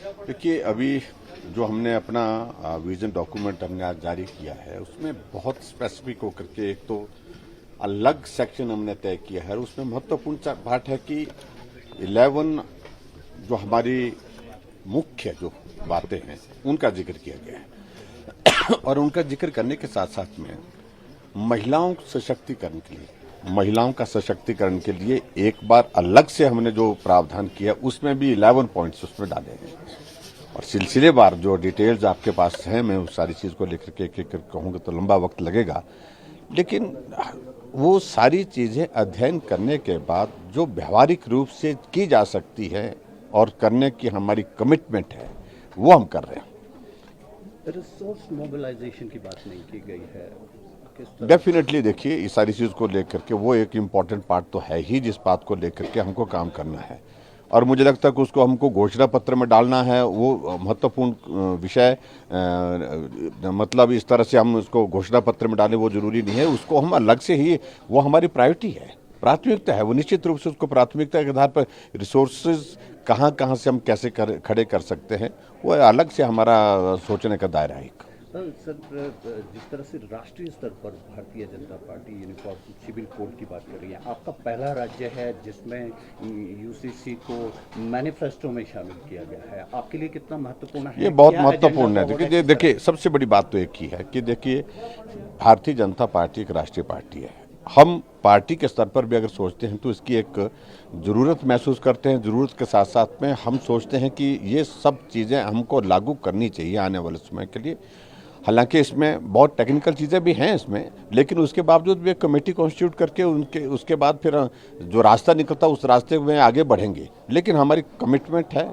देखिए, अभी जो हमने अपना विजन डॉक्यूमेंट हमने आज जारी किया है, उसमें बहुत स्पेसिफिक होकर के एक तो अलग सेक्शन हमने तय किया है। उसमें महत्वपूर्ण बात है कि 11 जो हमारी मुख्य जो बातें हैं उनका जिक्र किया गया है और उनका जिक्र करने के साथ साथ में महिलाओं का सशक्तिकरण के लिए एक बार अलग से हमने जो प्रावधान किया उसमें भी 11 पॉइंट्स उसमें डाले हैं और सिलसिलेवार जो डिटेल्स आपके पास हैं, मैं उस सारी चीज को लेकर के एक कहूँगा तो लंबा वक्त लगेगा, लेकिन वो सारी चीजें अध्ययन करने के बाद जो व्यवहारिक रूप से की जा सकती है और करने की हमारी कमिटमेंट है वो हम कर रहे हैं। रिसोर्स मोबिलाइजेशन की बात नहीं की गई है। डेफिनेटली देखिए, इस सारी चीज को लेकर के वो एक इम्पॉर्टेंट पार्ट तो है ही जिस बात को लेकर के हमको काम करना है और मुझे लगता है कि उसको हमको घोषणा पत्र में डालना है। वो महत्वपूर्ण विषय मतलब इस तरह से हम उसको घोषणा पत्र में डालें वो जरूरी नहीं है। उसको हम अलग से ही, वो हमारी प्रायोरिटी है, प्राथमिकता है। वो निश्चित रूप से उसको प्राथमिकता के आधार पर रिसोर्सेज कहाँ से हम कैसे खड़े कर सकते हैं वो अलग से हमारा सोचने का दायरा है। सर, जिस तरह से राष्ट्रीय स्तर पर Bharatiya Janata party uniform civil code की बात कर रही है, आपका पहला राज्य है जिसमें यूसीसी को मैनिफेस्टो में शामिल किया गया है, आपके लिए कितना महत्वपूर्ण है? ये बहुत महत्वपूर्ण है। देखिए, सबसे बड़ी बात तो एक ही है कि देखिए, भारतीय जनता पार्टी एक राष्ट्रीय पार्टी है। हम पार्टी के स्तर पर भी अगर सोचते हैं तो इसकी एक ज़रूरत महसूस करते हैं। ज़रूरत के साथ साथ में हम सोचते हैं कि ये सब चीज़ें हमको लागू करनी चाहिए आने वाले समय के लिए। हालांकि इसमें बहुत टेक्निकल चीज़ें भी हैं इसमें, लेकिन उसके बावजूद भी एक कमेटी कॉन्स्टिट्यूट करके उसके बाद फिर जो रास्ता निकलता उस रास्ते में आगे बढ़ेंगे। लेकिन हमारी कमिटमेंट है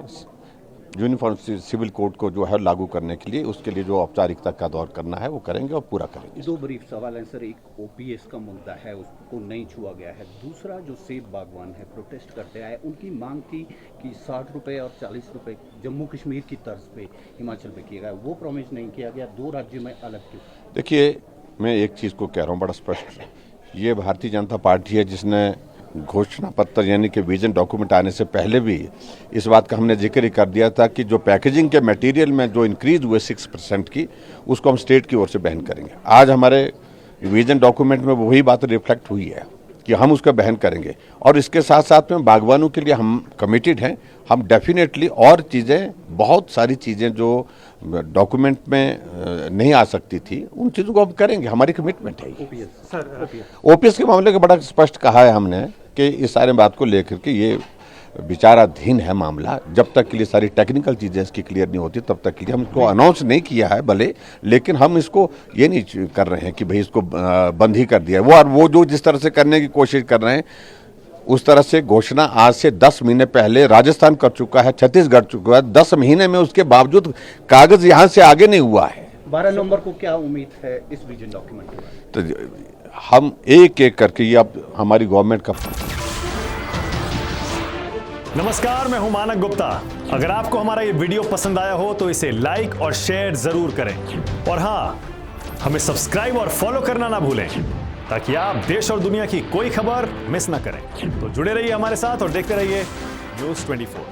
यूनिफॉर्म सिविल कोड को जो है लागू करने के लिए, उसके लिए जो औपचारिकता का दौर करना है वो करेंगे और पूरा करेंगे। दो ब्रीफ सवाल हैं सर। एक ओपीएस का मुद्दा है, उसको नहीं छुआ गया है। दूसरा, जो सेब बागवान है प्रोटेस्ट करते आए, उनकी मांग थी कि 60 रुपये और 40 रुपये जम्मू कश्मीर की तर्ज पे हिमाचल में किया गया, वो प्रॉमिस नहीं किया गया। दो राज्य में अलग क्यों? देखिए, मैं एक चीज़ को कह रहा हूँ बड़ा स्पष्ट, ये भारतीय जनता पार्टी है जिसने घोषणा पत्र यानी कि विजन डॉक्यूमेंट आने से पहले भी इस बात का हमने जिक्र कर दिया था कि जो पैकेजिंग के मटेरियल में जो इंक्रीज हुए 6% की, उसको हम स्टेट की ओर से बहन करेंगे। आज हमारे विजन डॉक्यूमेंट में वही बात रिफ्लेक्ट हुई है कि हम उसका बहन करेंगे और इसके साथ साथ में बागवानों के लिए हम कमिटेड हैं। हम डेफिनेटली और चीज़ें, बहुत सारी चीज़ें जो डॉक्यूमेंट में नहीं आ सकती थी, उन चीज़ों को हम करेंगे। हमारी कमिटमेंट है। ओपीएस के मामले का बड़ा स्पष्ट कहा है हमने कि इस सारे बात को लेकर के ये विचाराधीन है मामला। जब तक के लिए सारी टेक्निकल चीज़ें इसकी क्लियर नहीं होती तब तक के लिए हम इसको अनाउंस नहीं किया है भले, लेकिन हम इसको ये नहीं कर रहे हैं कि भाई इसको बंद ही कर दिया है। वो जो जिस तरह से करने की कोशिश कर रहे हैं उस तरह से घोषणा आज से 10 महीने पहले राजस्थान कर चुका है, छत्तीसगढ़ चुका है। 10 महीने में उसके बावजूद कागज यहाँ से आगे नहीं हुआ है। 12 नवंबर को क्या उम्मीद है इस विजन डॉक्यूमेंट में? तो हम एक एक करके ये अब हमारी गवर्नमेंट का। नमस्कार, मैं हूं मानक गुप्ता। अगर आपको हमारा ये वीडियो पसंद आया हो तो इसे लाइक और शेयर जरूर करें और हाँ, हमें सब्सक्राइब और फॉलो करना ना भूलें ताकि आप देश और दुनिया की कोई खबर मिस ना करें। तो जुड़े रहिए हमारे साथ और देखते रहिए न्यूज़ 24।